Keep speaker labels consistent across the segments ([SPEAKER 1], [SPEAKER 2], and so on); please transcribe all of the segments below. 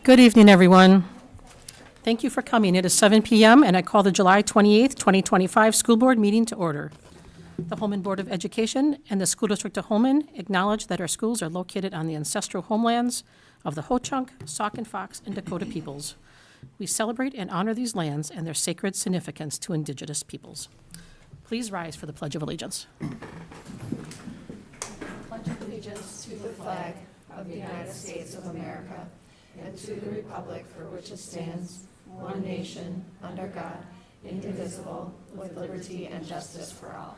[SPEAKER 1] Good evening, everyone. Thank you for coming. It is 7 p.m., and I call the July 28th, 2025 School Board meeting to order. The Holmen Board of Education and the School District of Holmen acknowledge that our schools are located on the ancestral homelands of the Ho-Chunk, Sauk and Fox, and Dakota peoples. We celebrate and honor these lands and their sacred significance to Indigenous peoples. Please rise for the Pledge of Allegiance.
[SPEAKER 2] Pledge allegiance to the flag of the United States of America and to the republic for which it stands, one nation, under God, indivisible, with liberty and justice for all.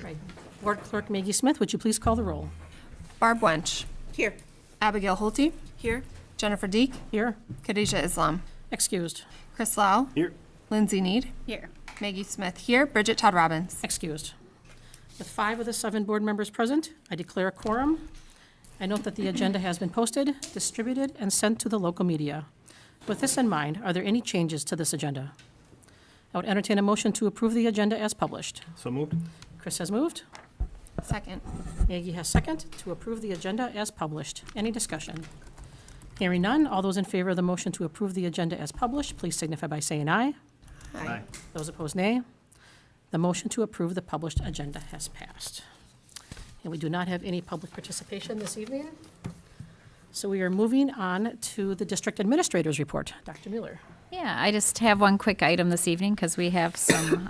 [SPEAKER 1] Right. Board Clerk Maggie Smith, would you please call the roll?
[SPEAKER 3] Barb Wench.
[SPEAKER 1] Here.
[SPEAKER 3] Abigail Holty.
[SPEAKER 4] Here.
[SPEAKER 3] Jennifer Deek.
[SPEAKER 1] Here.
[SPEAKER 3] Khadijah Islam.
[SPEAKER 1] Excused.
[SPEAKER 3] Chris Lau.
[SPEAKER 5] Here.
[SPEAKER 3] Lindsay Need.
[SPEAKER 4] Here.
[SPEAKER 3] Maggie Smith here. Bridget Todd Robbins.
[SPEAKER 1] Excused. With 5 of the 7 board members present, I declare a quorum. I note that the agenda has been posted, distributed, and sent to the local media. With this in mind, are there any changes to this agenda? I would entertain a motion to approve the agenda as published.
[SPEAKER 5] So moved.
[SPEAKER 1] Chris has moved.
[SPEAKER 3] Second.
[SPEAKER 1] Maggie has second to approve the agenda as published. Any discussion? Hearing none, all those in favor of the motion to approve the agenda as published, please signify by saying aye.
[SPEAKER 5] Aye.
[SPEAKER 1] Those opposed, nay. The motion to approve the published agenda has passed. And we do not have any public participation this evening. So we are moving on to the district administrator's report. Dr. Mueller.
[SPEAKER 4] Yeah, I just have one quick item this evening because we have some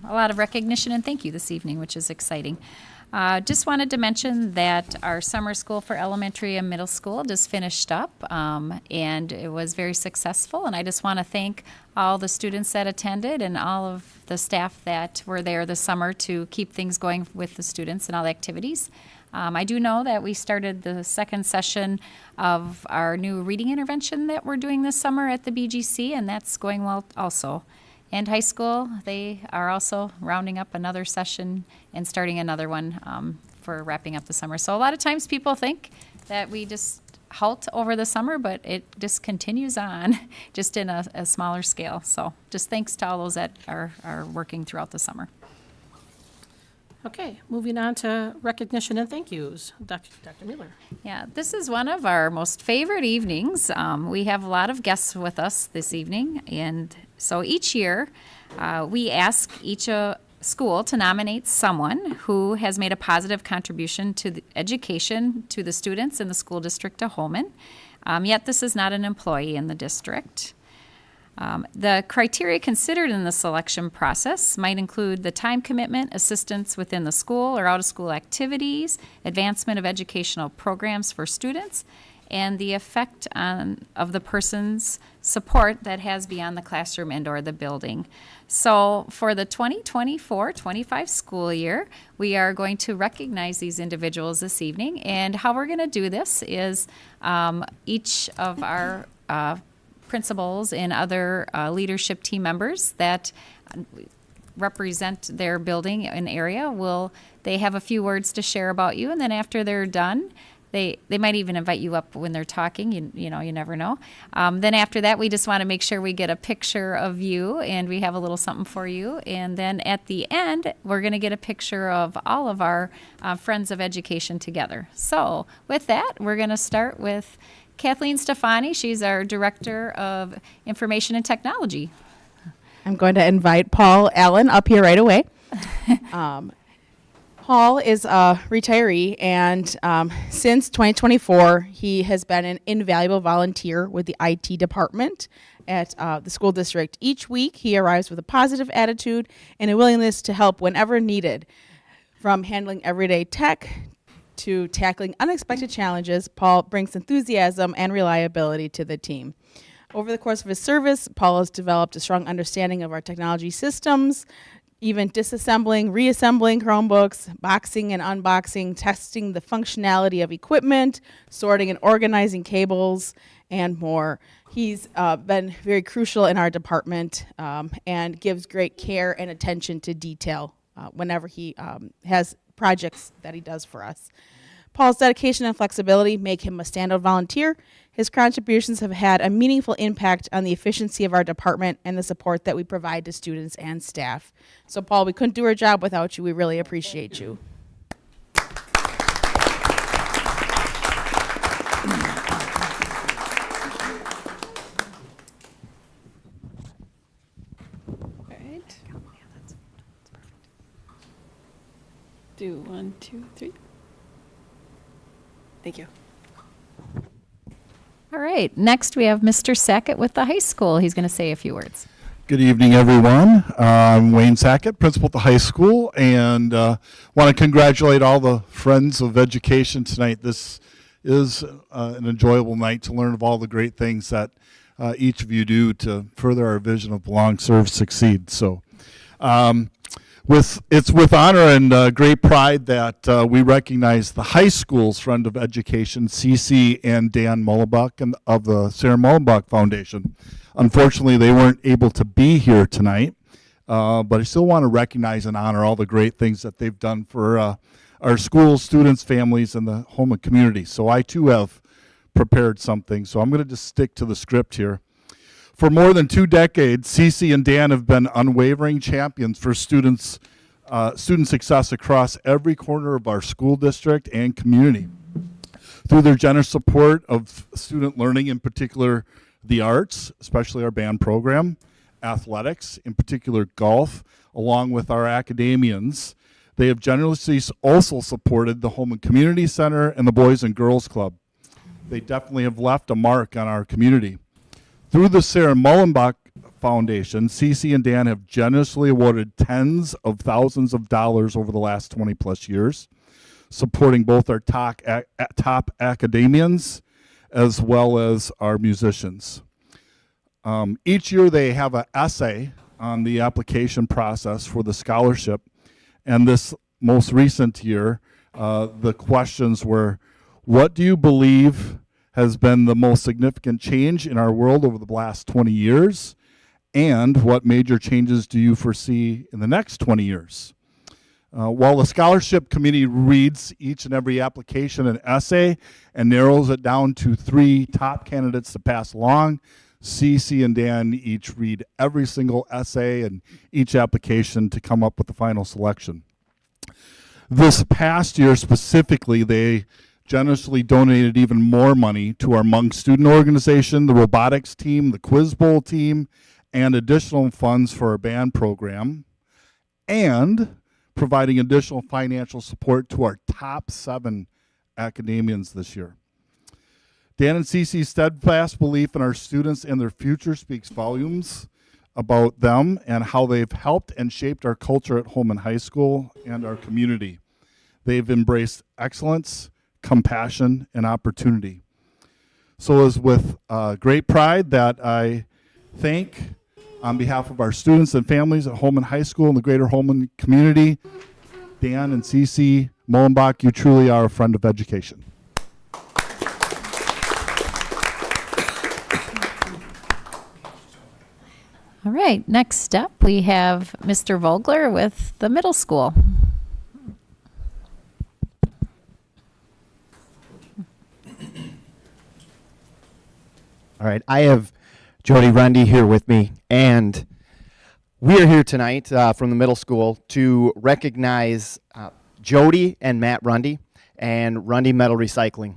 [SPEAKER 4] a lot of recognition and thank you this evening, which is exciting. Just wanted to mention that our summer school for elementary and middle school just finished up, and it was very successful. And I just want to thank all the students that attended and all of the staff that were there this summer to keep things going with the students and all the activities. I do know that we started the second session of our new reading intervention that we're doing this summer at the BGC, and that's going well also. And high school, they are also rounding up another session and starting another one for wrapping up the summer. So a lot of times people think that we just halt over the summer, but it just continues on, just in a smaller scale. So just thanks to all those that are working throughout the summer.
[SPEAKER 1] Okay, moving on to recognition and thank yous. Dr. Mueller.
[SPEAKER 4] Yeah, this is one of our most favorite evenings. We have a lot of guests with us this evening, and so each year we ask each school to nominate someone who has made a positive contribution to the education to the students in the School District of Holmen, yet this is not an employee in the district. The criteria considered in the selection process might include the time commitment, assistance within the school or out-of-school activities, advancement of educational programs for students, and the effect of the person's support that has beyond the classroom and or the building. So for the 2024-25 school year, we are going to recognize these individuals this evening. And how we're going to do this is each of our principals and other leadership team members that represent their building and area they have a few words to share about you, and then after they're done, they might even invite you up when they're talking. You never know. Then after that, we just want to make sure we get a picture of you, and we have a little something for you. And then at the end, we're going to get a picture of all of our friends of education together. So with that, we're going to start with Kathleen Stefani. She's our Director of Information and Technology.
[SPEAKER 6] I'm going to invite Paul Allen up here right away. Paul is a retiree, and since 2024, he has been an invaluable volunteer with the IT department at the school district. Each week, he arrives with a positive attitude and a willingness to help whenever needed. From handling everyday tech to tackling unexpected challenges, Paul brings enthusiasm and reliability to the team. Over the course of his service, Paul has developed a strong understanding of our technology systems, even disassembling, reassembling Chromebooks, boxing and unboxing, testing the functionality of equipment, sorting and organizing cables, and more. He's been very crucial in our department and gives great care and attention to detail whenever he has projects that he does for us. Paul's dedication and flexibility make him a standout volunteer. His contributions have had a meaningful impact on the efficiency of our department and the support that we provide to students and staff. So, Paul, we couldn't do our job without you. We really appreciate you.
[SPEAKER 5] 2, 3. Thank you.
[SPEAKER 4] All right, next we have Mr. Sackett with the high school. He's going to say a few words.
[SPEAKER 7] Good evening, everyone. I'm Wayne Sackett, principal at the high school, and want to congratulate all the friends of education tonight. This is an enjoyable night to learn of all the great things that each of you do to further our vision of belong, serve, succeed. So it's with honor and great pride that we recognize the high school's friend of education, Cece and Dan Mullenbach, and of the Sarah Mullenbach Foundation. Unfortunately, they weren't able to be here tonight, but I still want to recognize and honor all the great things that they've done for our schools, students, families, and the Holmen community. So I too have prepared something, so I'm going to just stick to the script here. For more than 2 decades, Cece and Dan have been unwavering champions for student success across every corner of our school district and community. Through their generous support of student learning, in particular the arts, especially our band program, athletics, in particular golf, along with our academians, they have generously also supported the Holmen Community Center and the Boys and Girls Club. They definitely have left a mark on our community. Through the Sarah Mullenbach Foundation, Cece and Dan have generously awarded tens of thousands of dollars over the last 20 plus years, supporting both our top academians as well as our musicians. Each year they have an essay on the application process for the scholarship, and this most recent year, the questions were, what do you believe has been the most significant change in our world over the last 20 years? And what major changes do you foresee in the next 20 years? While the scholarship committee reads each and every application and essay and narrows it down to 3 top candidates to pass along, Cece and Dan each read every single essay and each application to come up with the final selection. This past year specifically, they generously donated even more money to our Monk student organization, the robotics team, the quiz bowl team, and additional funds for our band program, and providing additional financial support to our top 7 academians this year. Dan and Cece's steadfast belief in our students and their future speaks volumes about them and how they've helped and shaped our culture at Holmen High School and our community. They've embraced excellence, compassion, and opportunity. So it is with great pride that I thank, on behalf of our students and families at Holmen High School and the greater Holmen community, Dan and Cece Mullenbach, you truly are a friend of education.
[SPEAKER 4] All right, next up we have Mr. Vogler with the middle school.
[SPEAKER 8] All right, I have Jody Rundy here with me, and we are here tonight from the middle school to recognize Jody and Matt Rundy and Rundy Metal Recycling.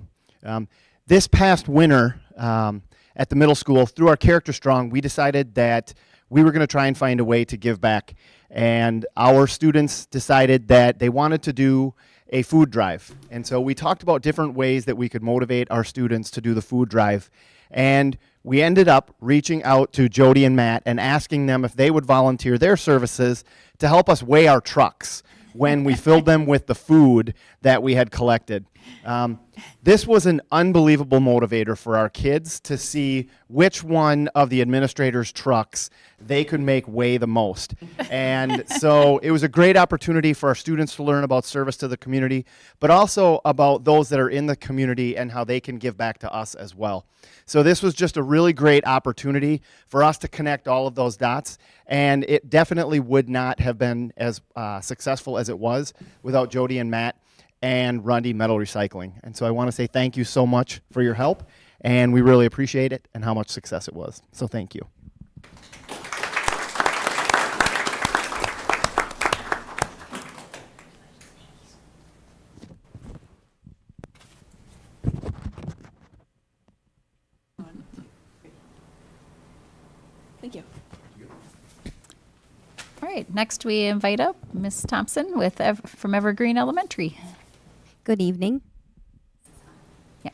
[SPEAKER 8] This past winter at the middle school, through our Character Strong, we decided that we were going to try and find a way to give back, and our students decided that they wanted to do a food drive. And so we talked about different ways that we could motivate our students to do the food drive. And we ended up reaching out to Jody and Matt and asking them if they would volunteer their services to help us weigh our trucks when we filled them with the food that we had collected. This was an unbelievable motivator for our kids to see which one of the administrators' trucks they could make weigh the most. And so it was a great opportunity for our students to learn about service to the community, but also about those that are in the community and how they can give back to us as well. So this was just a really great opportunity for us to connect all of those dots, and it definitely would not have been as successful as it was without Jody and Matt and Rundy Metal Recycling. And so I want to say thank you so much for your help, and we really appreciate it and how much success it was. So thank you.
[SPEAKER 5] Thank you.
[SPEAKER 4] All right, next we invite up Ms. Thompson with from Evergreen Elementary.
[SPEAKER 9] Good evening.
[SPEAKER 4] Yeah.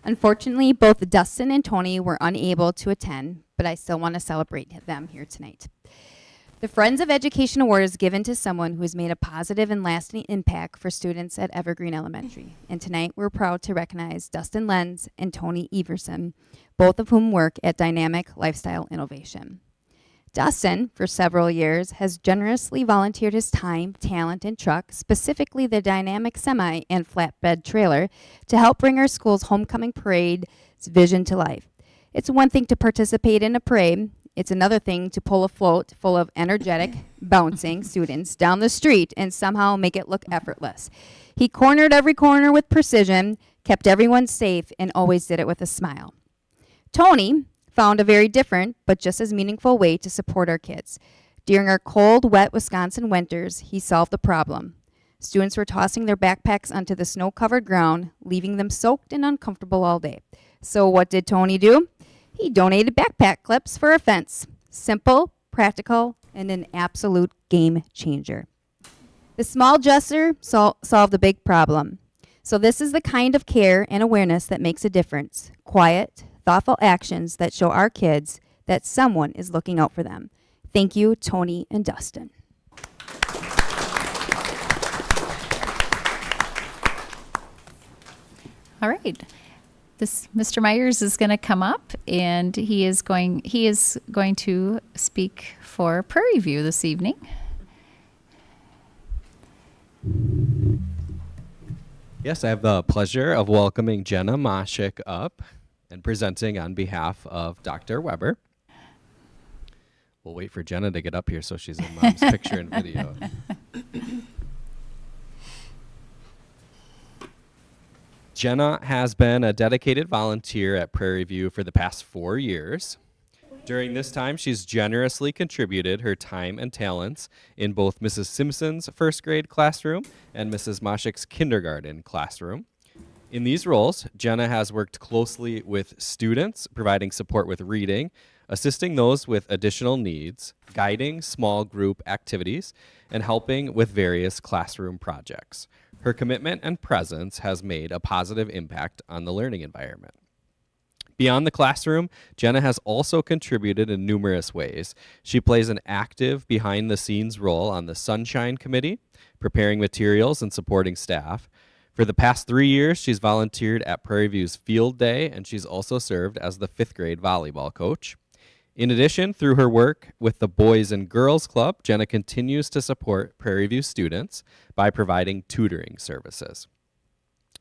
[SPEAKER 9] Unfortunately, both Dustin and Tony were unable to attend, but I still want to celebrate them here tonight. The Friends of Education Award is given to someone who has made a positive and lasting impact for students at Evergreen Elementary. And tonight we're proud to recognize Dustin Lenz and Tony Everson, both of whom work at Dynamic Lifestyle Innovation. Dustin, for several years, has generously volunteered his time, talent, and truck, specifically the dynamic semi and flatbed trailer, to help bring our school's homecoming parade's vision to life. It's one thing to participate in a parade. It's another thing to pull a float full of energetic, bouncing students down the street and somehow make it look effortless. He cornered every corner with precision, kept everyone safe, and always did it with a smile. Tony found a very different but just as meaningful way to support our kids. During our cold, wet Wisconsin winters, he solved the problem. Students were tossing their backpacks onto the snow-covered ground, leaving them soaked and uncomfortable all day. So what did Tony do? He donated backpack clips for a fence. Simple, practical, and an absolute game changer. The small gesture solved a big problem. So this is the kind of care and awareness that makes a difference. Quiet, thoughtful actions that show our kids that someone is looking out for them. Thank you, Tony and Dustin.
[SPEAKER 4] All right. This Mr. Myers is going to come up, and he is going to speak for Prairie View this evening.
[SPEAKER 10] Yes, I have the pleasure of welcoming Jenna Moshik up and presenting on behalf of Dr. Weber. We'll wait for Jenna to get up here so she's in Mom's picture and video. Jenna has been a dedicated volunteer at Prairie View for the past 4 years. During this time, she's generously contributed her time and talents in both Mrs. Simpson's first grade classroom and Mrs. Moshik's kindergarten classroom. In these roles, Jenna has worked closely with students, providing support with reading, assisting those with additional needs, guiding small group activities, and helping with various classroom projects. Her commitment and presence has made a positive impact on the learning environment. Beyond the classroom, Jenna has also contributed in numerous ways. She plays an active behind-the-scenes role on the Sunshine Committee, preparing materials and supporting staff. For the past 3 years, she's volunteered at Prairie View's Field Day, and she's also served as the 5th grade volleyball coach. In addition, through her work with the Boys and Girls Club, Jenna continues to support Prairie View students by providing tutoring services.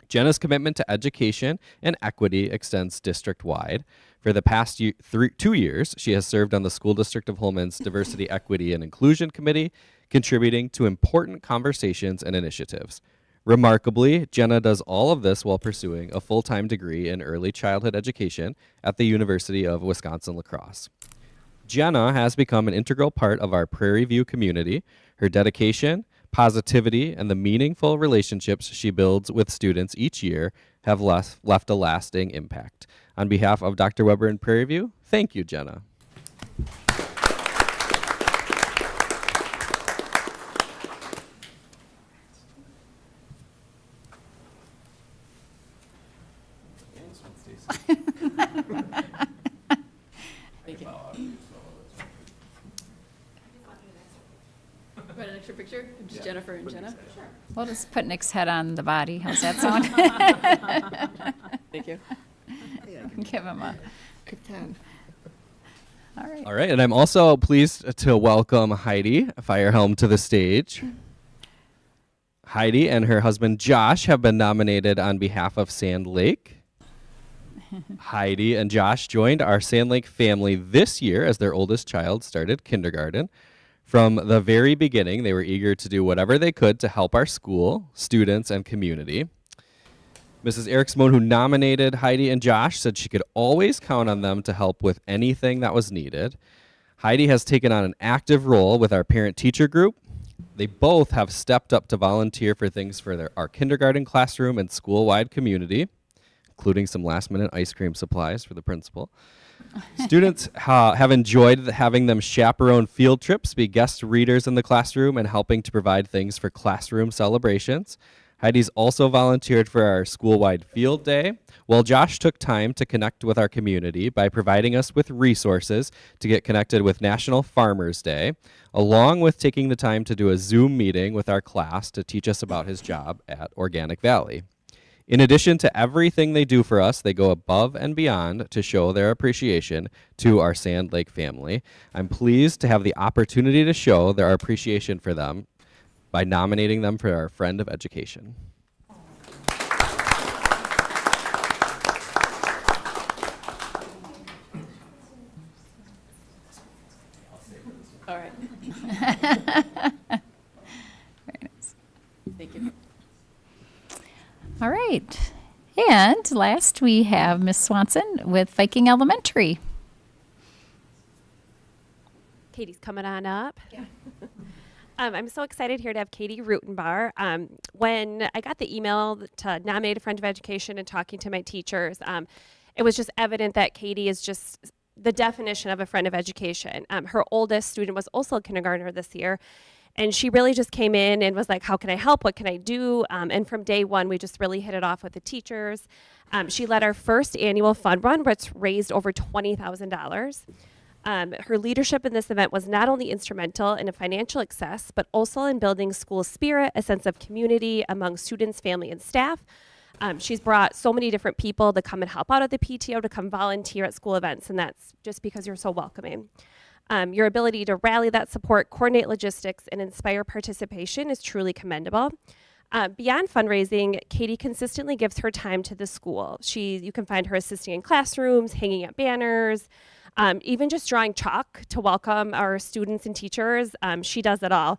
[SPEAKER 10] Jenna's commitment to education and equity extends district-wide. For the past 2 years, she has served on the School District of Holmen's Diversity, Equity, and Inclusion Committee, contributing to important conversations and initiatives. Remarkably, Jenna does all of this while pursuing a full-time degree in early childhood education at the University of Wisconsin-La Crosse. Jenna has become an integral part of our Prairie View community. Her dedication, positivity, and the meaningful relationships she builds with students each year have left a lasting impact. On behalf of Dr. Weber and Prairie View, thank you, Jenna.
[SPEAKER 5] Thank you. Want an extra picture? Just Jennifer and Jenna? Sure.
[SPEAKER 4] We'll just put Nick's head on the body. How's that sound?
[SPEAKER 5] Thank you.
[SPEAKER 4] Give him a
[SPEAKER 5] Good time.
[SPEAKER 4] All right.
[SPEAKER 10] All right, and I'm also pleased to welcome Heidi Firehelm to the stage. Heidi and her husband Josh have been nominated on behalf of Sand Lake. Heidi and Josh joined our Sand Lake family this year as their oldest child started kindergarten. From the very beginning, they were eager to do whatever they could to help our school, students, and community. Mrs. Eriksmoen, who nominated Heidi and Josh, said she could always count on them to help with anything that was needed. Heidi has taken on an active role with our parent-teacher group. They both have stepped up to volunteer for things for our kindergarten classroom and school-wide community, including some last-minute ice cream supplies for the principal. Students have enjoyed having them chaperone field trips, be guest readers in the classroom, and helping to provide things for classroom celebrations. Heidi's also volunteered for our school-wide field day, while Josh took time to connect with our community by providing us with resources to get connected with National Farmers Day, along with taking the time to do a Zoom meeting with our class to teach us about his job at Organic Valley. In addition to everything they do for us, they go above and beyond to show their appreciation to our Sand Lake family. I'm pleased to have the opportunity to show their appreciation for them by nominating them for our Friend of Education.
[SPEAKER 5] All right.
[SPEAKER 4] Very nice.
[SPEAKER 5] Thank you.
[SPEAKER 4] All right. And last, we have Miss Swanson with Viking Elementary.
[SPEAKER 11] Katie's coming on up. I'm so excited here to have Katie Rutenbar. When I got the email to nominate a Friend of Education and talking to my teachers, it was just evident that Katie is just the definition of a friend of education. Her oldest student was also a kindergartner this year, and she really just came in and was like, how can I help? What can I do? And from day one, we just really hit it off with the teachers. She led our first annual fund run, which raised over $20,000. Her leadership in this event was not only instrumental in a financial success, but also in building school spirit, a sense of community among students, family, and staff. She's brought so many different people to come and help out at the PTO, to come volunteer at school events, and that's just because you're so welcoming. Your ability to rally that support, coordinate logistics, and inspire participation is truly commendable. Beyond fundraising, Katie consistently gives her time to the school. You can find her assisting in classrooms, hanging up banners, even just drawing chalk to welcome our students and teachers. She does it all.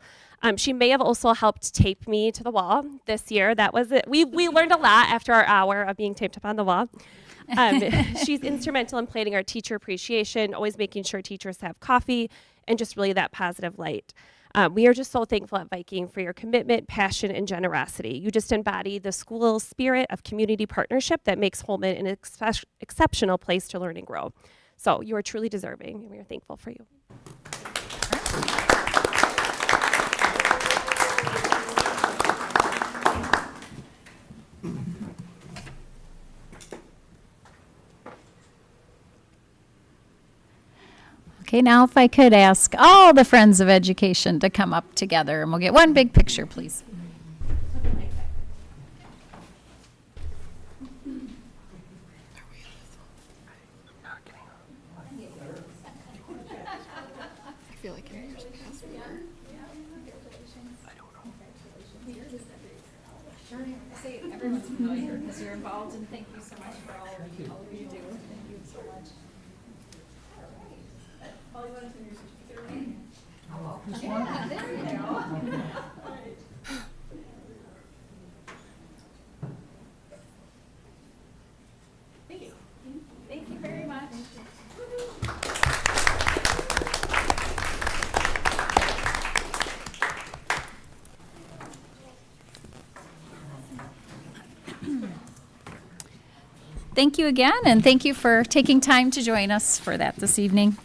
[SPEAKER 11] She may have also helped tape me to the wall this year. That was it. We learned a lot after our hour of being taped up on the wall. She's instrumental in planning our teacher appreciation, always making sure teachers have coffee, and just really that positive light. We are just so thankful at Viking for your commitment, passion, and generosity. You just embody the school spirit of community partnership that makes Holmen an exceptional place to learn and grow. So you are truly deserving, and we are thankful for you.
[SPEAKER 4] Okay, now if I could ask all the Friends of Education to come up together, and we'll get one big picture, please.
[SPEAKER 5] I feel like yours passed me.
[SPEAKER 1] Say everyone's familiar because you're involved, and thank you so much for all of you do. Thank you so much. Yeah, there you go. Thank you. Thank you very much.
[SPEAKER 4] Thank you again, and thank you for taking time to join us for that this evening.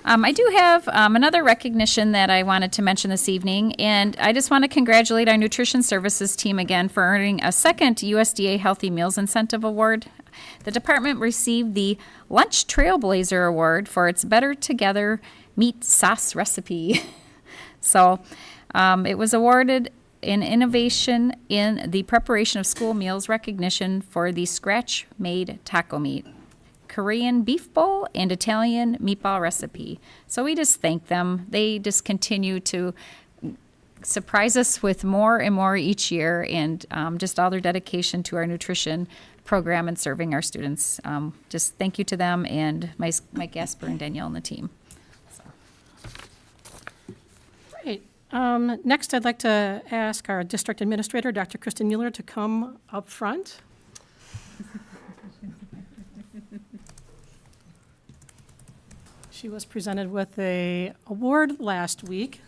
[SPEAKER 4] I do have another recognition that I wanted to mention this evening, and I just want to congratulate our nutrition services team again for earning a second USDA Healthy Meals Incentive Award. The department received the Lunch Trailblazer Award for its Better Together meat sauce recipe. So it was awarded in innovation in the preparation of school meals recognition for the scratch-made taco meat, Korean beef bowl, and Italian meatball recipe. So we just thank them. They just continue to surprise us with more and more each year, and just all their dedication to our nutrition program and serving our students. Just thank you to them and Mike Gasper and Danielle and the team.
[SPEAKER 1] Great. Next, I'd like to ask our district administrator, Dr. Kristen Mueller, to come up front. She was presented with an award last week.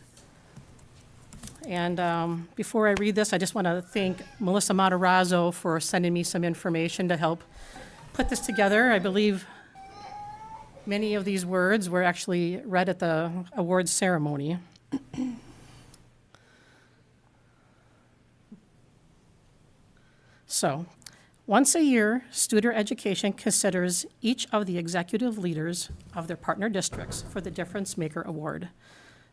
[SPEAKER 1] And before I read this, I just want to thank Melissa Matarazzo for sending me some information to help put this together. I believe many of these words were actually read at the awards ceremony. So, once a year, Studer Education considers each of the executive leaders of their partner districts for the Difference Maker Award.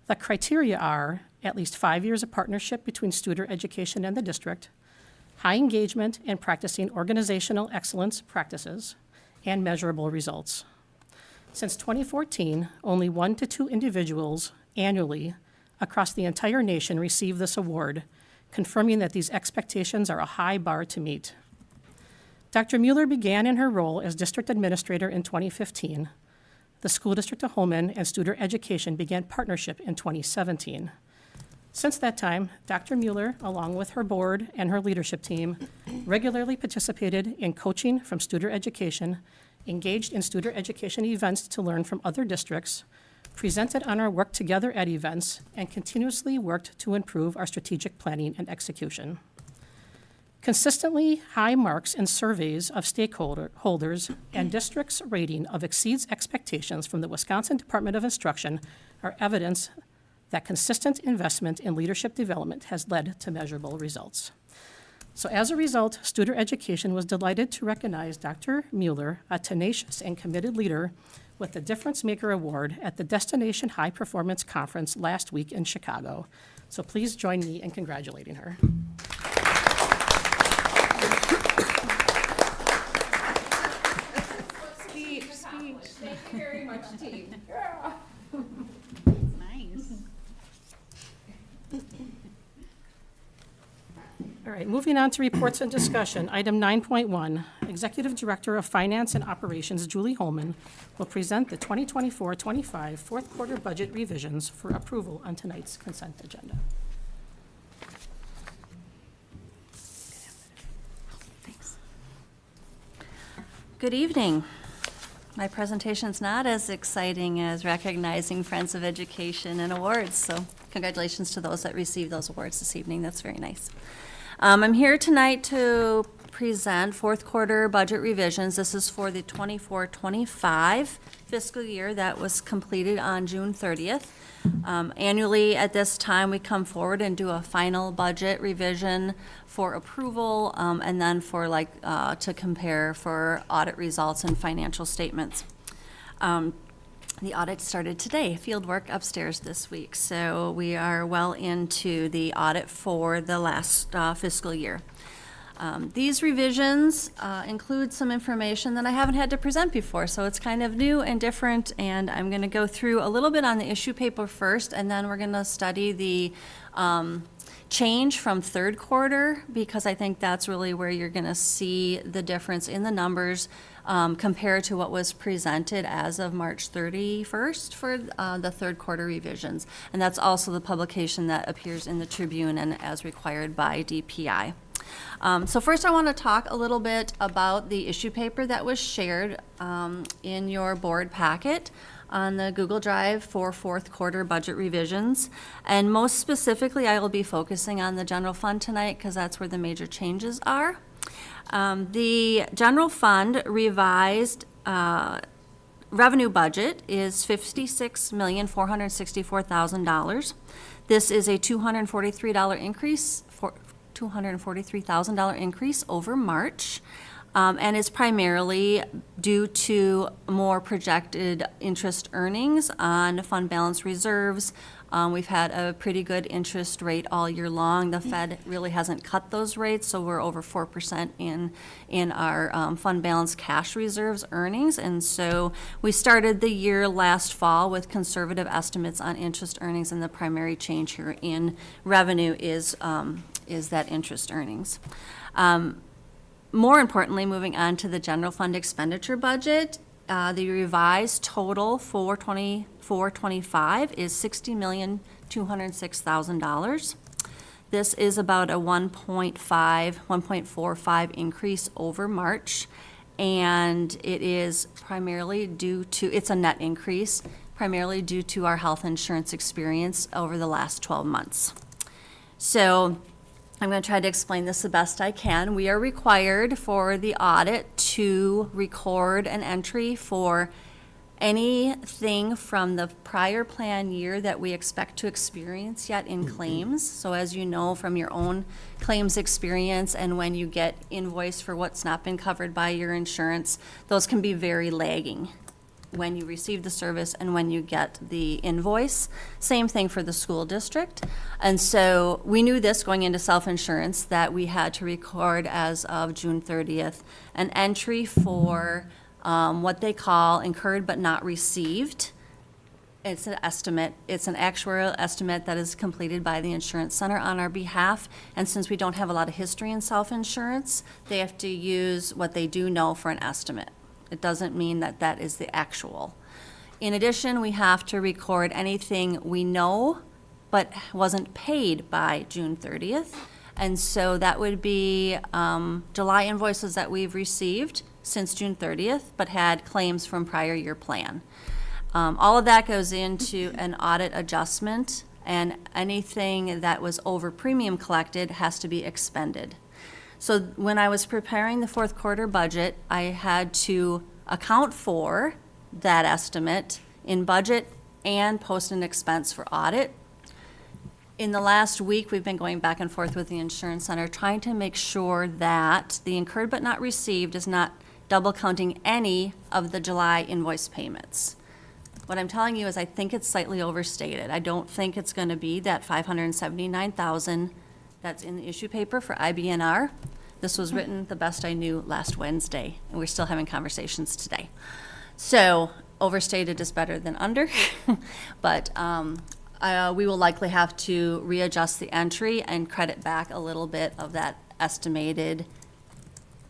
[SPEAKER 1] The criteria are at least 5 years of partnership between Studer Education and the district, high engagement in practicing organizational excellence practices, and measurable results. Since 2014, only 1 to 2 individuals annually across the entire nation receive this award, confirming that these expectations are a high bar to meet. Dr. Mueller began in her role as district administrator in 2015. The School District of Holmen and Studer Education began partnership in 2017. Since that time, Dr. Mueller, along with her board and her leadership team, regularly participated in coaching from Studer Education, engaged in Studer Education events to learn from other districts, presented on our work together at events, and continuously worked to improve our strategic planning and execution. Consistently high marks in surveys of stakeholders and districts' rating of exceeds expectations from the Wisconsin Department of Instruction are evidence that consistent investment in leadership development has led to measurable results. So as a result, Studer Education was delighted to recognize Dr. Mueller, a tenacious and committed leader, with the Difference Maker Award at the Destination High Performance Conference last week in Chicago. So please join me in congratulating her.
[SPEAKER 4] Thank you very much, team. Nice.
[SPEAKER 1] All right, moving on to reports and discussion. Item 9.1, Executive Director of Finance and Operations, Julie Holman, will present the 2024-25 fourth quarter budget revisions for approval on tonight's consent agenda.
[SPEAKER 12] Thanks. Good evening. My presentation's not as exciting as recognizing Friends of Education and awards, so congratulations to those that received those awards this evening. That's very nice. I'm here tonight to present fourth quarter budget revisions. This is for the 24-25 fiscal year that was completed on June 30th. Annually at this time, we come forward and do a final budget revision for approval, and then for to compare for audit results and financial statements. The audit started today, field work upstairs this week, so we are well into the audit for the last fiscal year. These revisions include some information that I haven't had to present before, so it's kind of new and different, and I'm going to go through a little bit on the issue paper first, and then we're going to study the change from third quarter, because I think that's really where you're going to see the difference in the numbers compared to what was presented as of March 31st for the third quarter revisions. And that's also the publication that appears in the Tribune and as required by DPI. So first I want to talk a little bit about the issue paper that was shared in your board packet on the Google Drive for fourth quarter budget revisions. And most specifically, I will be focusing on the general fund tonight because that's where the major changes are. The general fund revised revenue budget is $56,464,000. This is a $243,000 increase over March, and is primarily due to more projected interest earnings on fund balance reserves. We've had a pretty good interest rate all year long. The Fed really hasn't cut those rates, so we're over 4% in our fund balance cash reserves earnings. And so we started the year last fall with conservative estimates on interest earnings, and the primary change here in revenue is that interest earnings. More importantly, moving on to the general fund expenditure budget, the revised total for 24-25 is $60,206,000. This is about a 1.45 increase over March, and it is primarily due to, it's a net increase, primarily due to our health insurance experience over the last 12 months. So I'm going to try to explain this the best I can. We are required for the audit to record an entry for anything from the prior plan year that we expect to experience yet in claims. So as you know from your own claims experience and when you get invoiced for what's not been covered by your insurance, those can be very lagging when you receive the service and when you get the invoice. Same thing for the school district. And so we knew this going into self-insurance, that we had to record as of June 30th an entry for what they call incurred but not received. It's an estimate. It's an actuarial estimate that is completed by the insurance center on our behalf. And since we don't have a lot of history in self-insurance, they have to use what they do know for an estimate. It doesn't mean that that is the actual. In addition, we have to record anything we know but wasn't paid by June 30th. And so that would be July invoices that we've received since June 30th, but had claims from prior year plan. All of that goes into an audit adjustment, and anything that was over premium collected has to be expended. So when I was preparing the fourth quarter budget, I had to account for that estimate in budget and post an expense for audit. In the last week, we've been going back and forth with the insurance center, trying to make sure that the incurred but not received is not double counting any of the July invoice payments. What I'm telling you is I think it's slightly overstated. I don't think it's going to be that $579,000 that's in the issue paper for IBNR. This was written the best I knew last Wednesday, and we're still having conversations today. So overstated is better than under, but we will likely have to readjust the entry and credit back a little bit of that estimated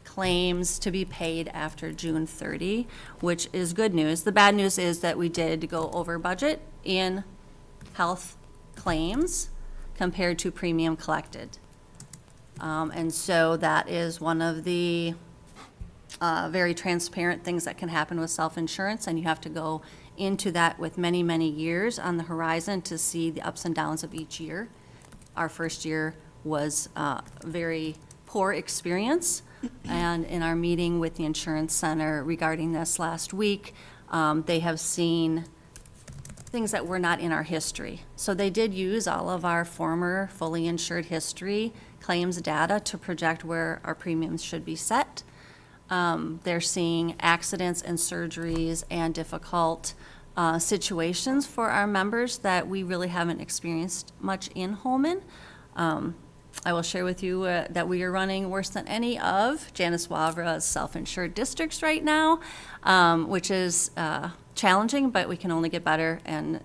[SPEAKER 12] claims to be paid after June 30, which is good news. The bad news is that we did go over budget in health claims compared to premium collected. And so that is one of the very transparent things that can happen with self-insurance, and you have to go into that with many, many years on the horizon to see the ups and downs of each year. Our first year was a very poor experience, and in our meeting with the insurance center regarding this last week, they have seen things that were not in our history. So they did use all of our former fully insured history claims data to project where our premiums should be set. They're seeing accidents and surgeries and difficult situations for our members that we really haven't experienced much in Holmen. I will share with you that we are running worse than any of Janice Wavra's self-insured districts right now, which is challenging, but we can only get better and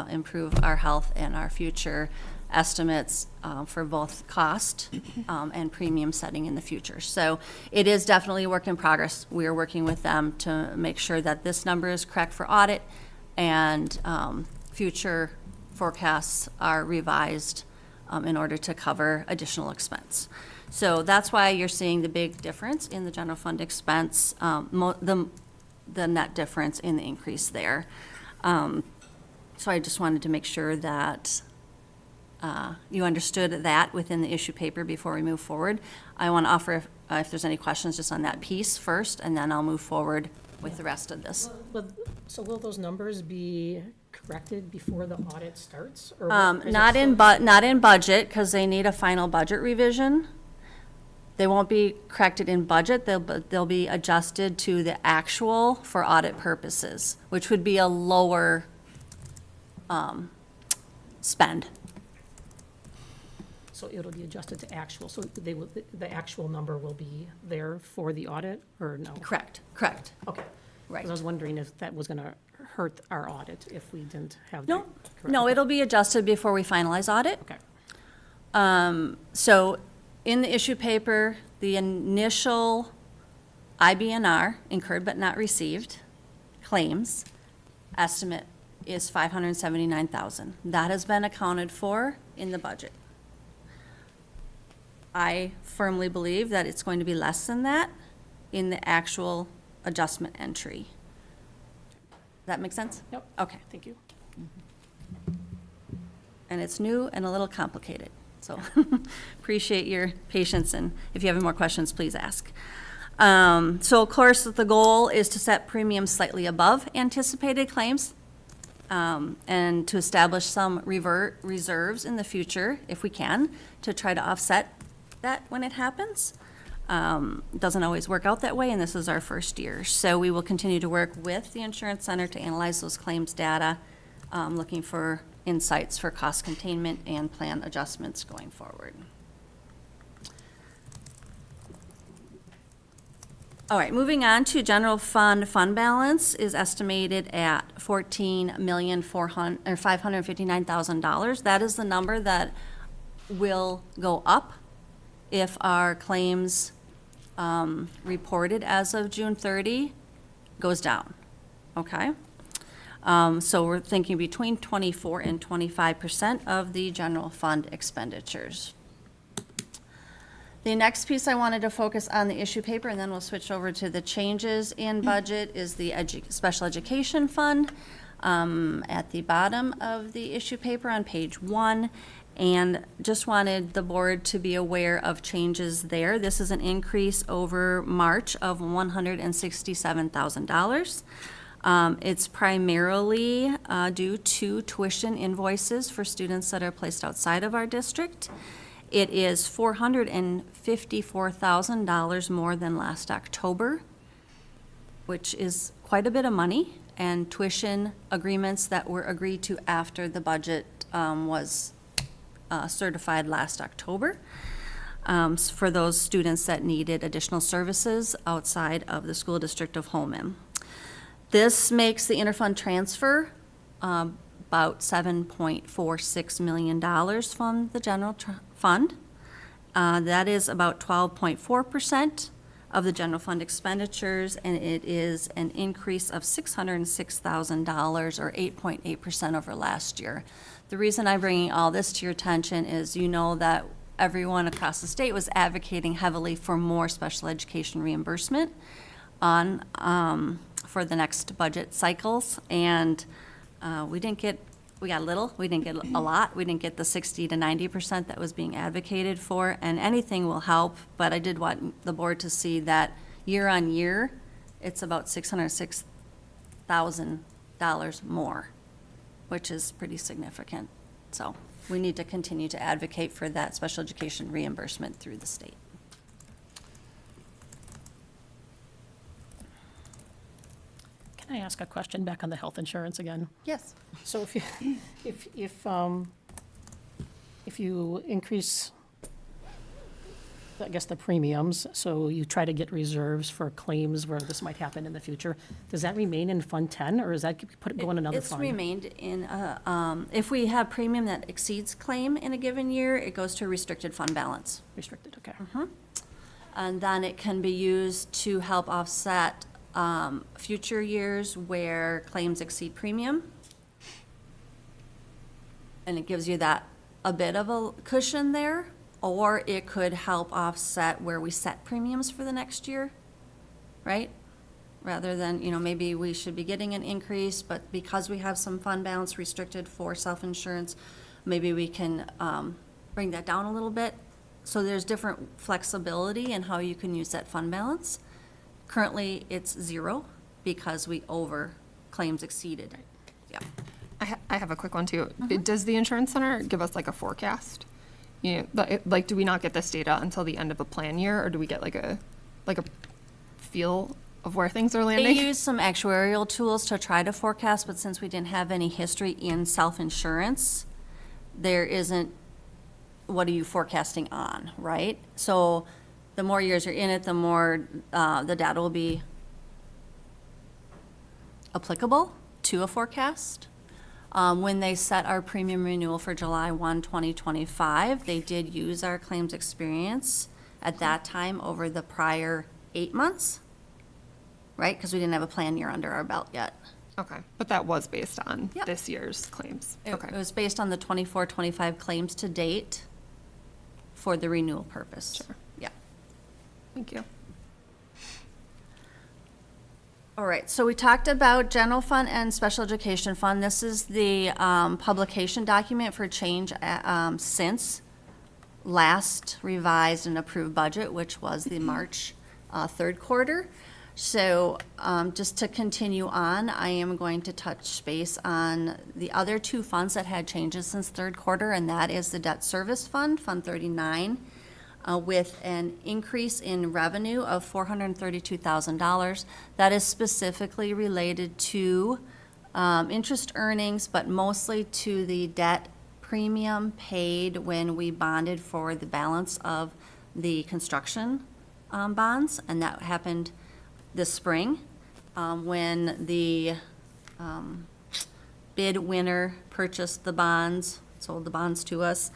[SPEAKER 12] improve our health and our future estimates for both cost and premium setting in the future. So it is definitely a work in progress. We are working with them to make sure that this number is correct for audit and future forecasts are revised in order to cover additional expense. So that's why you're seeing the big difference in the general fund expense, the net difference in the increase there. So I just wanted to make sure that you understood that within the issue paper before we move forward. I want to offer if there's any questions just on that piece first, and then I'll move forward with the rest of this.
[SPEAKER 1] So will those numbers be corrected before the audit starts? Or
[SPEAKER 12] Not in budget, because they need a final budget revision. They won't be corrected in budget. They'll be adjusted to the actual for audit purposes, which would be a lower spend.
[SPEAKER 1] So it'll be adjusted to actual, so the actual number will be there for the audit, or no?
[SPEAKER 12] Correct.
[SPEAKER 1] Okay.
[SPEAKER 12] Right.
[SPEAKER 1] 'Cause I was wondering if that was gonna hurt our audit if we didn't have that.
[SPEAKER 12] No,
[SPEAKER 1] correct.
[SPEAKER 12] no,
[SPEAKER 1] Okay.
[SPEAKER 12] it'll be adjusted before we finalize audit.
[SPEAKER 1] Okay.
[SPEAKER 12] So in the issue paper, the initial IBNR, incurred but not received, claims estimate is $579,000. That has been accounted for in the budget. I firmly believe that it's going to be less than that in the actual adjustment entry. That make sense?
[SPEAKER 1] Yep.
[SPEAKER 12] Okay.
[SPEAKER 1] Thank you.
[SPEAKER 12] And it's new and a little complicated. So appreciate your patience, and if you have any more questions, please ask. So of course, the goal is to set premiums slightly above anticipated claims, and to establish some reserves in the future, if we can, to try to offset that when it happens. It doesn't always work out that way, and this is our first year. So we will continue to work with the Insurance Center to analyze those claims data, looking for insights for cost containment and plan adjustments going forward. All right, moving on to general fund balance is estimated at $14,559,000. That is the number that will go up if our claims reported as of June 30 goes down, okay? So we're thinking between 24 and 25% of the general fund expenditures. The next piece I wanted to focus on the issue paper, and then we'll switch over to the changes in budget, is the special education fund at the bottom of the issue paper on page 1. And just wanted the board to be aware of changes there. This is an increase over March of $167,000. It's primarily due to tuition invoices for students that are placed outside of our district. It is $454,000 more than last October, which is quite a bit of money, and tuition agreements that were agreed to after the budget was certified last October, for those students that needed additional services outside of the School District of Holmen. This makes the interfund transfer about $7.46 million from the general fund. That is about 12.4% of the general fund expenditures, and it is an increase of $606,000 or 8.8% over last year. The reason I'm bringing all this to your attention is you know that everyone across the state was advocating heavily for more special education reimbursement on for the next budget cycles, and we got a little, we didn't get a lot, we didn't get the 60 to 90% that was being advocated for, and anything will help, but I did want the board to see that year on year, it's about $606,000 more, which is pretty significant. So we need to continue to advocate for that special education reimbursement through the state.
[SPEAKER 1] Can I ask a question back on the health insurance again?
[SPEAKER 12] Yes.
[SPEAKER 1] So if you increase, I guess, the premiums, so you try to get reserves for claims where this might happen in the future, does that remain in Fund 10, or is that go in another fund?
[SPEAKER 12] It's remained in, if we have premium that exceeds claim in a given year, it goes to a restricted fund balance.
[SPEAKER 1] Restricted, okay.
[SPEAKER 12] And then it can be used to help offset future years where claims exceed premium. And it gives you that, a bit of a cushion there, or it could help offset where we set premiums for the next year, right? Rather than, maybe we should be getting an increase, but because we have some fund balance restricted for self-insurance, maybe we can bring that down a little bit. So there's different flexibility in how you can use that fund balance. Currently, it's 0 because we claims exceeded. Yeah.
[SPEAKER 3] I have a quick one too. Does the Insurance Center give us like a forecast? Do we not get this data until the end of a plan year, or do we get like a feel of where things are landing?
[SPEAKER 12] They use some actuarial tools to try to forecast, but since we didn't have any history in self-insurance, there isn't, what are you forecasting on, right? So the more years you're in it, the more the data will be applicable to a forecast. When they set our premium renewal for July 1, 2025, they did use our claims experience at that time over the prior 8 months, right? Because we didn't have a plan year under our belt yet.
[SPEAKER 3] Okay, but that was based on
[SPEAKER 12] Yep.
[SPEAKER 3] this year's claims.
[SPEAKER 12] It
[SPEAKER 3] Okay.
[SPEAKER 12] was based on the 24-25 claims to date for the renewal purpose.
[SPEAKER 3] Sure.
[SPEAKER 12] Yeah.
[SPEAKER 3] Thank you.
[SPEAKER 12] All right, so we talked about general fund and special education fund. This is the publication document for change since last revised and approved budget, which was the March third quarter. So just to continue on, I am going to touch base on the other two funds that had changes since third quarter, and that is the debt service fund, Fund 39, with an increase in revenue of $432,000. That is specifically related to interest earnings, but mostly to the debt premium paid when we bonded for the balance of the construction bonds, and that happened this spring when the bid winner purchased the bonds, sold the bonds to us.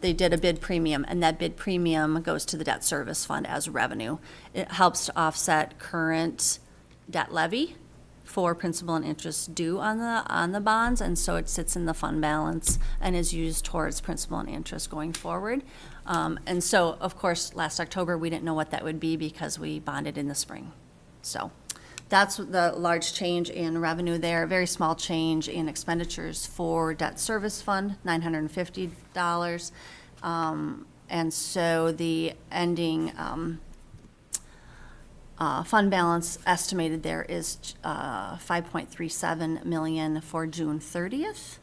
[SPEAKER 12] They did a bid premium, and that bid premium goes to the debt service fund as revenue. It helps to offset current debt levy for principal and interest due on the bonds, and so it sits in the fund balance and is used towards principal and interest going forward. And so, of course, last October, we didn't know what that would be because we bonded in the spring. So that's the large change in revenue there, very small change in expenditures for debt service fund, $950. And so the ending fund balance estimated there is $5.37 million for June 30th,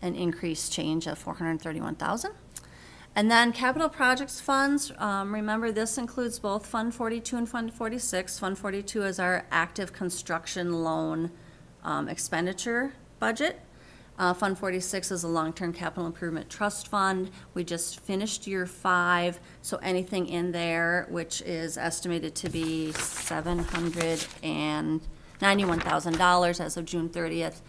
[SPEAKER 12] an increased change of $431,000. And then capital projects funds, remember this includes both Fund 42 and Fund 46. Fund 42 is our active construction loan expenditure budget. Fund 46 is a long-term capital improvement trust fund. We just finished year 5, so anything in there, which is estimated to be $791,000 as of June 30th,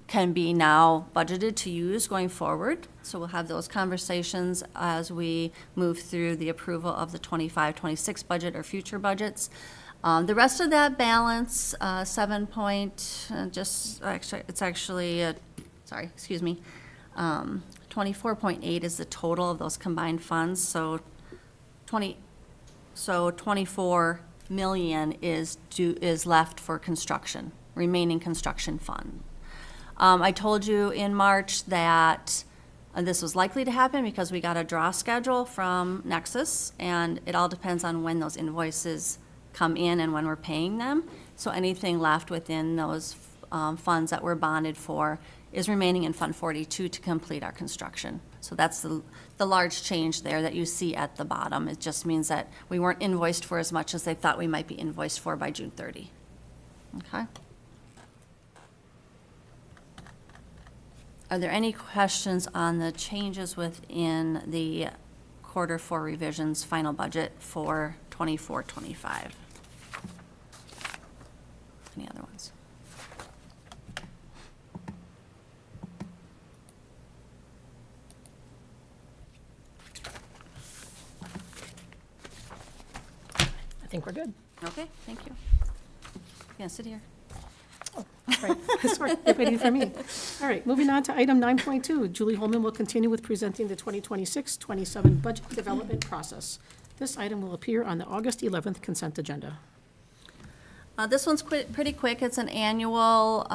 [SPEAKER 12] can be now budgeted to use going forward. So we'll have those conversations as we move through the approval of the 25-26 budget or future budgets. The rest of that balance, 24.8 is the total of those combined funds. So 24 million is left for construction, remaining construction fund. I told you in March that this was likely to happen because we got a draw schedule from Nexus, and it all depends on when those invoices come in and when we're paying them. So anything left within those funds that we're bonded for is remaining in Fund 42 to complete our construction. So that's the large change there that you see at the bottom. It just means that we weren't invoiced for as much as they thought we might be invoiced for by June 30. Okay? Are there any questions on the changes within the quarter 4 revisions final budget for 24-25? Any other ones?
[SPEAKER 1] I think we're good.
[SPEAKER 12] Okay, thank you. Yeah, sit here.
[SPEAKER 1] Right, sorry, you're waiting for me. All right, moving on to item 9.2. Julie Holman will continue with presenting the 2026-27 budget development process. This item will appear on the August 11th consent agenda.
[SPEAKER 12] This one's pretty quick. It's an annual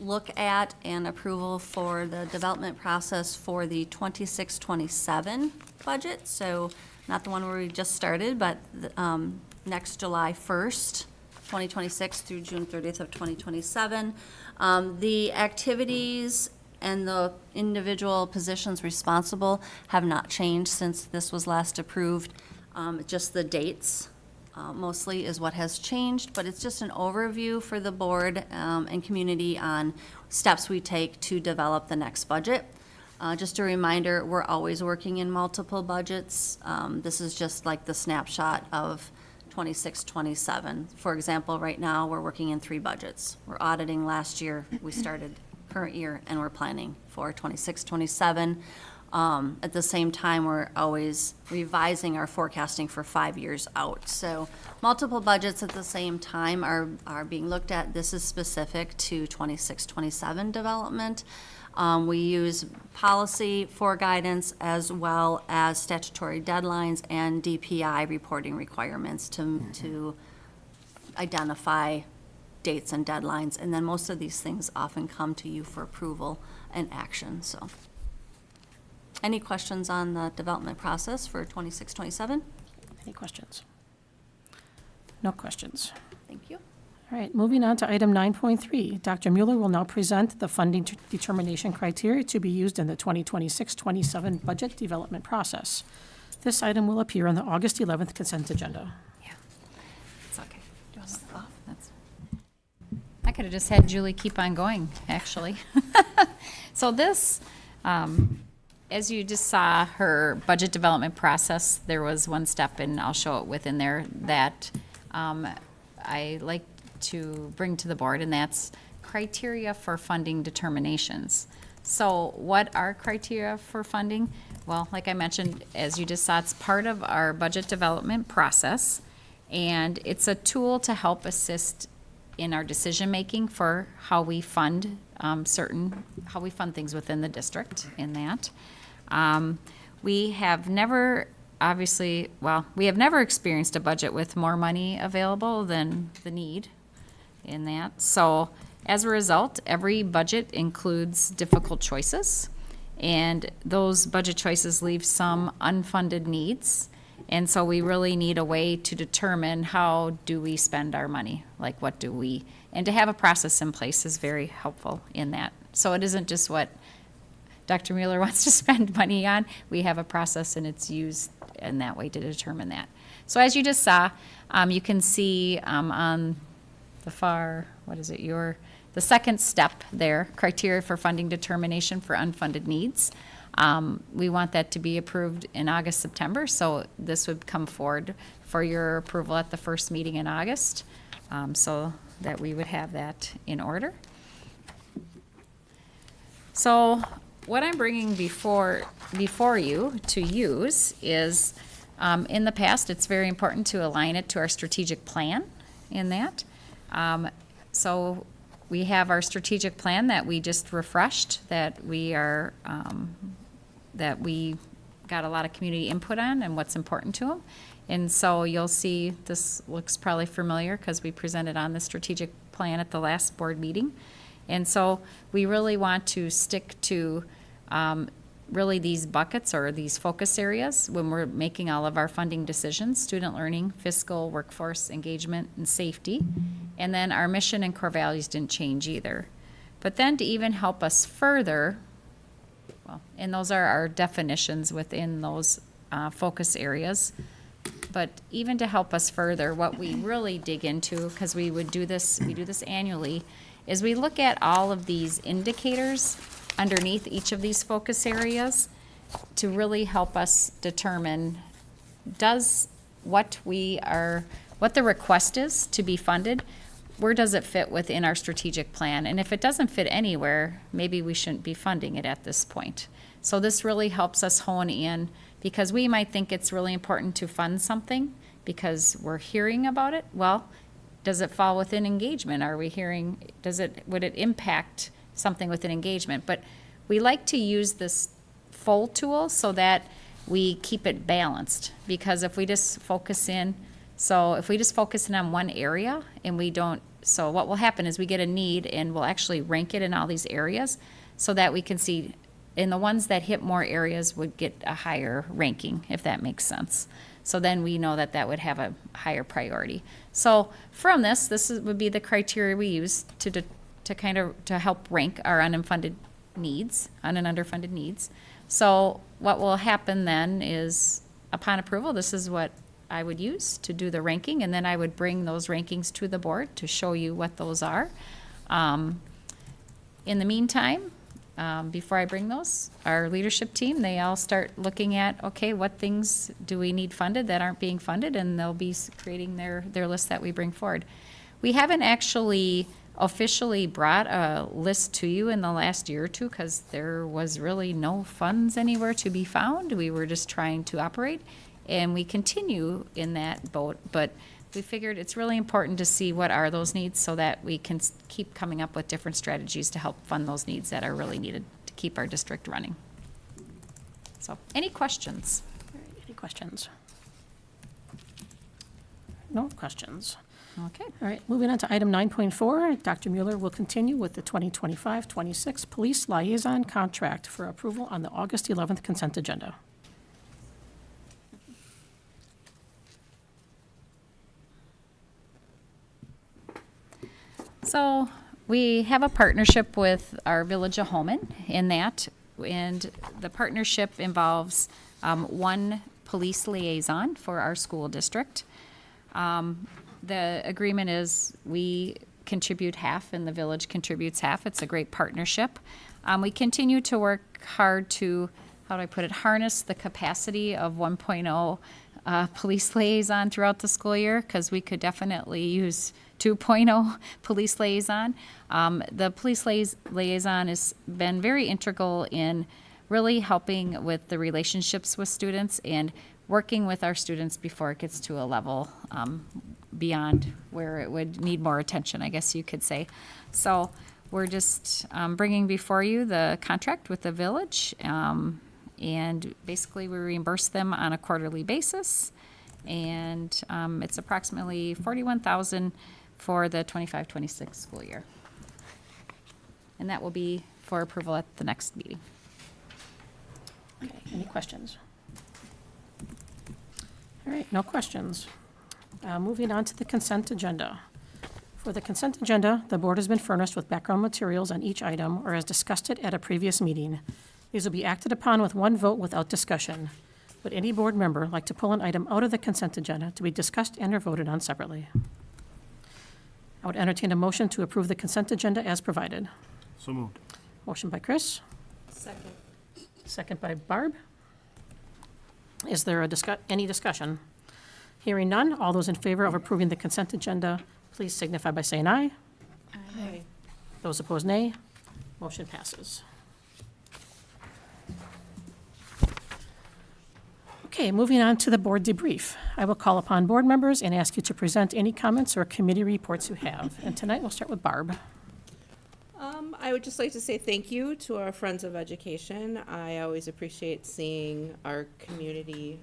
[SPEAKER 12] look at and approval for the development process for the 26-27 budget. So not the one where we just started, but next July 1st. 2026 through June 30th of 2027. The activities and the individual positions responsible have not changed since this was last approved. Just the dates mostly is what has changed, but it's just an overview for the board and community on steps we take to develop the next budget. Just a reminder, we're always working in multiple budgets. This is just like the snapshot of 26-27. For example, right now, we're working in 3 budgets. We're auditing last year, we started current year, and we're planning for 26-27. At the same time, we're always revising our forecasting for 5 years out. So multiple budgets at the same time are being looked at. This is specific to 26-27 development. We use policy for guidance as well as statutory deadlines and DPI reporting requirements to identify dates and deadlines. And then most of these things often come to you for approval and action, so. Any questions on the development process for 26-27?
[SPEAKER 1] Any questions? No questions.
[SPEAKER 12] Thank you.
[SPEAKER 1] All right, moving on to item 9.3. Dr. Mueller will now present the funding determination criteria to be used in the 2026-27 budget development process. This item will appear on the August 11th consent agenda.
[SPEAKER 4] Yeah, it's okay. Do you want to off? I could have just had Julie keep on going, actually. So this, as you just saw her budget development process, there was one step, and I'll show it within there, that I like to bring to the board, and that's criteria for funding determinations. So what are criteria for funding? Well, like I mentioned, as you just saw, it's part of our budget development process, and it's a tool to help assist in our decision-making for how we fund how we fund things within the district in that. We have never, obviously, well, we have never experienced a budget with more money available than the need in that. So as a result, every budget includes difficult choices, and those budget choices leave some unfunded needs. And so we really need a way to determine how do we spend our money, like what do we, and to have a process in place is very helpful in that. So it isn't just what Dr. Mueller wants to spend money on. We have a process, and it's used in that way to determine that. So as you just saw, you can see on the far, the second step there, criteria for funding determination for unfunded needs. We want that to be approved in August, September, so this would come forward for your approval at the first meeting in August, so that we would have that in order. So what I'm bringing before you to use is, in the past, it's very important to align it to our strategic plan in that. So we have our strategic plan that we just refreshed, that we are, that we got a lot of community input on and what's important to them. And so you'll see, this looks probably familiar because we presented on the strategic plan at the last board meeting. And so we really want to stick to really these buckets or these focus areas when we're making all of our funding decisions: student learning, fiscal, workforce engagement, and safety. And then our mission and core values didn't change either. But then to even help us further, well, and those are our definitions within those focus areas. But even to help us further, what we really dig into, because we do this annually, is we look at all of these indicators underneath each of these focus areas to really help us determine, does what the request is to be funded, where does it fit within our strategic plan? And if it doesn't fit anywhere, maybe we shouldn't be funding it at this point. So this really helps us hone in, because we might think it's really important to fund something because we're hearing about it. Well, does it fall within engagement? Are we hearing, would it impact something within engagement? But we like to use this full tool so that we keep it balanced, because if we just focus in on one area and we don't, so what will happen is we get a need and we'll actually rank it in all these areas so that we can see, and the ones that hit more areas would get a higher ranking, if that makes sense. So then we know that would have a higher priority. So from this would be the criteria we use to help rank our underfunded needs. So what will happen then is, upon approval, this is what I would use to do the ranking, and then I would bring those rankings to the board to show you what those are. In the meantime, before I bring those, our leadership team, they all start looking at, okay, what things do we need funded that aren't being funded, and they'll be creating their list that we bring forward. We haven't actually officially brought a list to you in the last year or two because there was really no funds anywhere to be found. We were just trying to operate, and we continue in that boat, but we figured it's really important to see what are those needs so that we can keep coming up with different strategies to help fund those needs that are really needed to keep our district running. So, any questions?
[SPEAKER 1] Any questions? No questions.
[SPEAKER 4] Okay.
[SPEAKER 1] All right, moving on to item 9.4, Dr. Mueller will continue with the 2025-26 Police Liaison Contract for approval on the August 11th consent agenda.
[SPEAKER 4] So we have a partnership with our Village of Holmen in that, and the partnership involves one police liaison for our school district. The agreement is we contribute half and the village contributes half. It's a great partnership. We continue to work hard to, how do I put it, harness the capacity of 1.0 police liaison throughout the school year, because we could definitely use 2.0 police liaison. The police liaison has been very integral in really helping with the relationships with students and working with our students before it gets to a level beyond where it would need more attention, I guess you could say. So we're just bringing before you the contract with the village, and basically we reimburse them on a quarterly basis, and it's approximately $41,000 for the 25-26 school year. And that will be for approval at the next meeting.
[SPEAKER 1] Okay, any questions? All right, no questions. Moving on to the consent agenda. For the consent agenda, the board has been furnished with background materials on each item or has discussed it at a previous meeting. These will be acted upon with one vote without discussion. Would any board member like to pull an item out of the consent agenda to be discussed and or voted on separately? I would entertain a motion to approve the consent agenda as provided.
[SPEAKER 7] So moved.
[SPEAKER 1] Motion by Chris,
[SPEAKER 5] Second.
[SPEAKER 1] second by Barb. Is there any discussion? Hearing none, all those in favor of approving the consent agenda, please signify by saying aye.
[SPEAKER 5] Aye.
[SPEAKER 1] Those opposed, nay. Motion passes. Okay, moving on to the board debrief. I will call upon board members and ask you to present any comments or committee reports you have. And tonight, we'll start with Barb.
[SPEAKER 13] I would just like to say thank you to our Friends of Education. I always appreciate seeing our community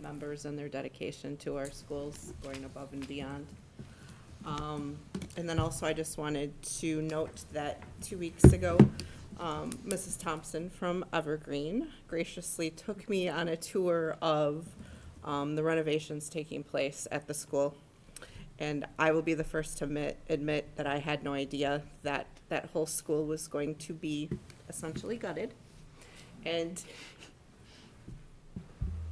[SPEAKER 13] members and their dedication to our schools going above and beyond. And then also I just wanted to note that 2 weeks ago, Mrs. Thompson from Evergreen graciously took me on a tour of the renovations taking place at the school. And I will be the first to admit that I had no idea that that whole school was going to be essentially gutted. And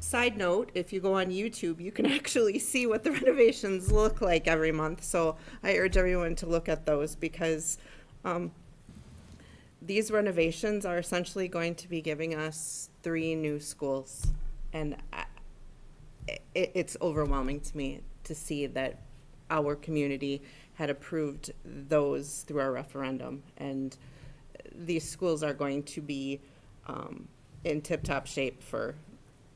[SPEAKER 13] side note, if you go on YouTube, you can actually see what the renovations look like every month. So I urge everyone to look at those, because these renovations are essentially going to be giving us 3 new schools. And it's overwhelming to me to see that our community had approved those through our referendum. And these schools are going to be in tip-top shape for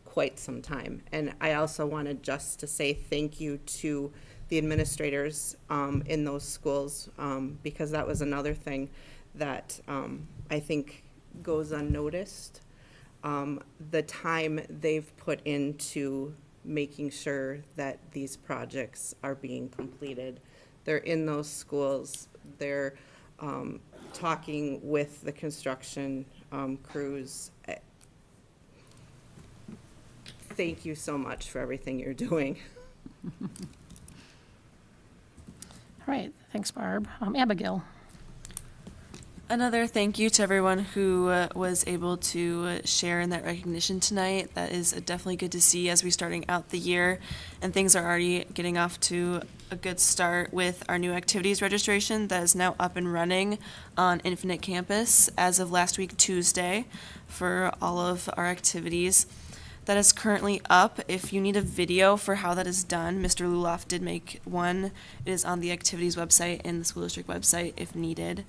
[SPEAKER 13] quite some time. And I also wanted just to say thank you to the administrators in those schools, because that was another thing that I think goes unnoticed. The time they've put into making sure that these projects are being completed. They're in those schools. They're talking with the construction crews. Thank you so much for everything you're doing.
[SPEAKER 1] All right, thanks, Barb. Abigail.
[SPEAKER 14] Another thank you to everyone who was able to share in that recognition tonight. That is definitely good to see as we're starting out the year, and things are already getting off to a good start with our new activities registration that is now up and running on Infinite Campus as of last week, Tuesday, for all of our activities. That is currently up. If you need a video for how that is done, Mr. Luloff did make one. It is on the activities website and the school district website if needed.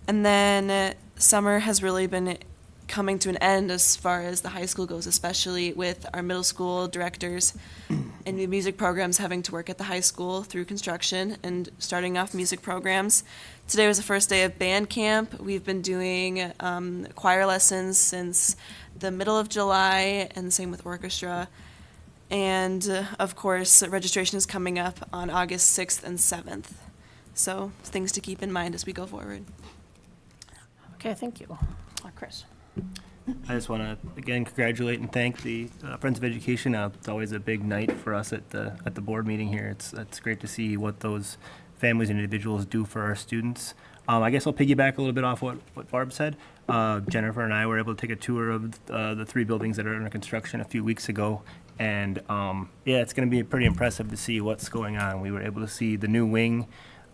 [SPEAKER 14] And then summer has really been coming to an end as far as the high school goes, especially with our middle school directors and the music programs having to work at the high school through construction and starting off music programs. Today was the first day of band camp. We've been doing choir lessons since the middle of July, and same with orchestra. And of course, registration is coming up on August 6th and 7th. So things to keep in mind as we go forward.
[SPEAKER 1] Okay, thank you. Chris?
[SPEAKER 15] I just want to again congratulate and thank the Friends of Education. It's always a big night for us at the board meeting here. It's great to see what those families and individuals do for our students. I guess I'll piggyback a little bit off what Barb said. Jennifer and I were able to take a tour of the 3 buildings that are under construction a few weeks ago. And yeah, it's going to be pretty impressive to see what's going on. We were able to see the new wing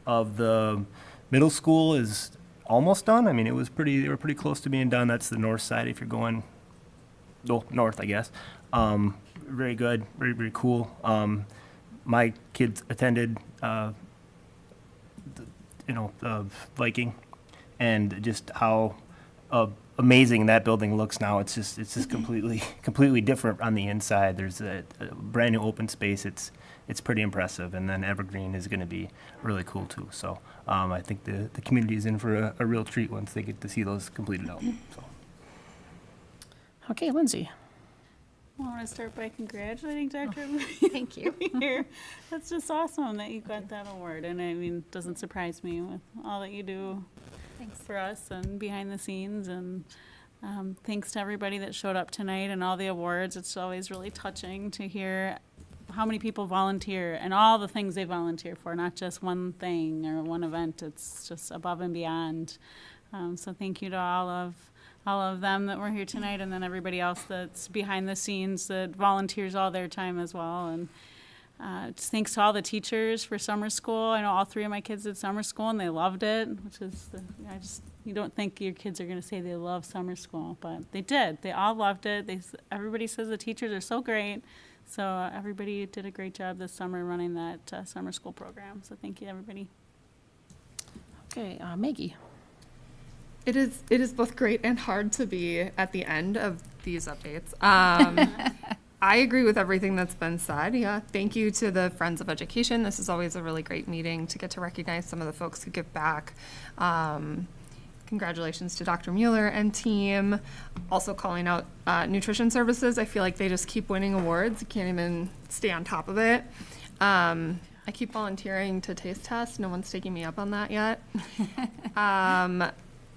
[SPEAKER 15] of the middle school is almost done. I mean, they were pretty close to being done. That's the north side if you're going north, I guess. Very good, very, very cool. My kids attended, Viking, and just how amazing that building looks now. It's just completely different on the inside. There's a brand new open space. It's pretty impressive. And then Evergreen is going to be really cool too. So I think the community is in for a real treat once they get to see those completed out. So.
[SPEAKER 1] Okay, Lindsay.
[SPEAKER 5] I want to start by congratulating Dr.
[SPEAKER 4] Thank you.
[SPEAKER 5] Here. That's just awesome that you got that award. And I mean, it doesn't surprise me with all that you do for us and behind the scenes. And thanks to everybody that showed up tonight and all the awards. It's always really touching to hear how many people volunteer and all the things they volunteer for, not just one thing or one event. It's just above and beyond. So thank you to all of them that were here tonight, and then everybody else that's behind the scenes that volunteers all their time as well. And just thanks to all the teachers for summer school. I know all 3 of my kids did summer school and they loved it, which is, you don't think your kids are going to say they love summer school, but they did. They all loved it. Everybody says the teachers are so great. So everybody did a great job this summer running that summer school program. So thank you, everybody.
[SPEAKER 1] Okay, Maggie.
[SPEAKER 3] It is both great and hard to be at the end of these updates. I agree with everything that's been said. Yeah, thank you to the Friends of Education. This is always a really great meeting to get to recognize some of the folks who give back. Congratulations to Dr. Mueller and team. Also calling out nutrition services. I feel like they just keep winning awards. You can't even stay on top of it. I keep volunteering to taste test. No one's taking me up on that yet.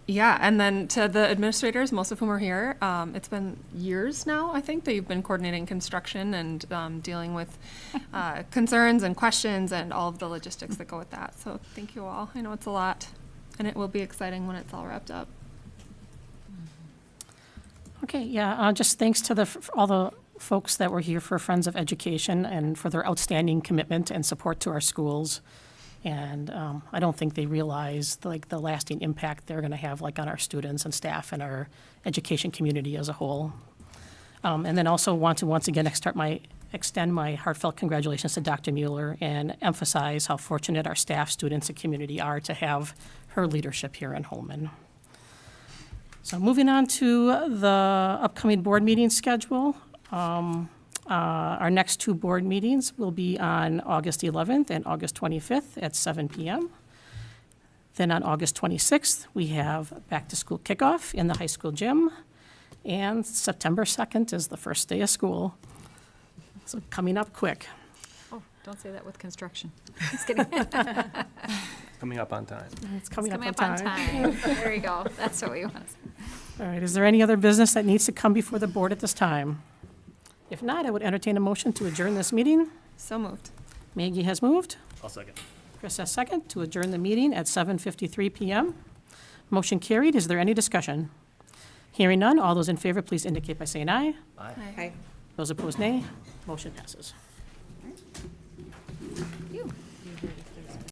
[SPEAKER 3] Yeah, and then to the administrators, most of whom are here, it's been years now, I think, that you've been coordinating construction and dealing with concerns and questions and all of the logistics that go with that. So thank you all. I know it's a lot, and it will be exciting when it's all wrapped up.
[SPEAKER 1] Okay, yeah, just thanks to all the folks that were here for Friends of Education and for their outstanding commitment and support to our schools. And I don't think they realize the lasting impact they're going to have on our students and staff and our education community as a whole. And then also want to once again extend my heartfelt congratulations to Dr. Mueller and emphasize how fortunate our staff, students, and community are to have her leadership here in Holmen. So moving on to the upcoming board meeting schedule. Our next 2 board meetings will be on August 11th and August 25th at 7 p.m. Then on August 26th, we have back-to-school kickoff in the high school gym. And September 2nd is the first day of school. So coming up quick.
[SPEAKER 4] Oh, don't say that with construction. Just kidding.
[SPEAKER 15] Coming up on time.
[SPEAKER 1] It's coming up on
[SPEAKER 4] time. There you go. That's what we want to say.
[SPEAKER 1] All right, is there any other business that needs to come before the board at this time? If not, I would entertain a motion to adjourn this meeting.
[SPEAKER 3] So moved.
[SPEAKER 1] Maggie has moved.
[SPEAKER 15] I'll second.
[SPEAKER 1] Chris has second to adjourn the meeting at 7:53 p.m. Motion carried. Is there any discussion? Hearing none, all those in favor, please indicate by saying aye.
[SPEAKER 15] Aye.
[SPEAKER 13] Hi.
[SPEAKER 1] Those opposed, nay. Motion passes.